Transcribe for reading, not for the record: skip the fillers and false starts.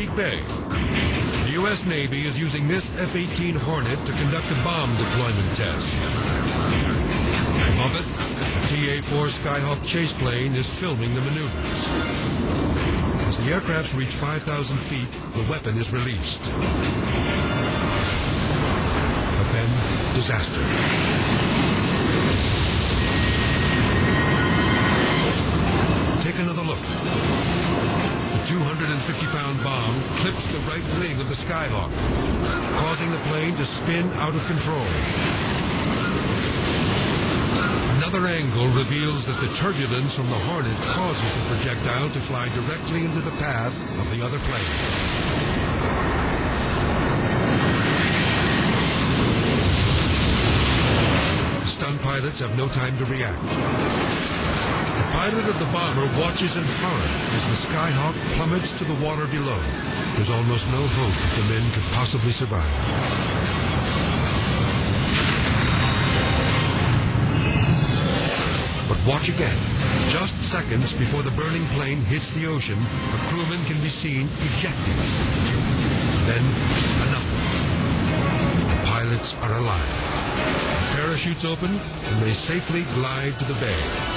Chesapeake Bay. The U.S. Navy is using this F-18 Hornet to conduct a bomb deployment test. Above it, a TA-4 Skyhawk chase plane is filming the maneuvers. As the aircrafts reach 5,000 feet, the weapon is released. But then, disaster. Take another look. The 250-pound bomb clips the right wing of the Skyhawk, causing the plane to spin out of control. Another angle reveals that the turbulence from the Hornet causes the projectile to fly directly into the path of the other plane. The stunned pilots have no time to react. The pilot of the bomber watches in horror as the Skyhawk plummets to the water below. There's almost no hope that the men could possibly survive. But watch again. Just seconds before the burning plane hits the ocean, a crewman can be seen ejecting. Then, another. The pilots are alive. The parachutes open, and they safely glide to the bay.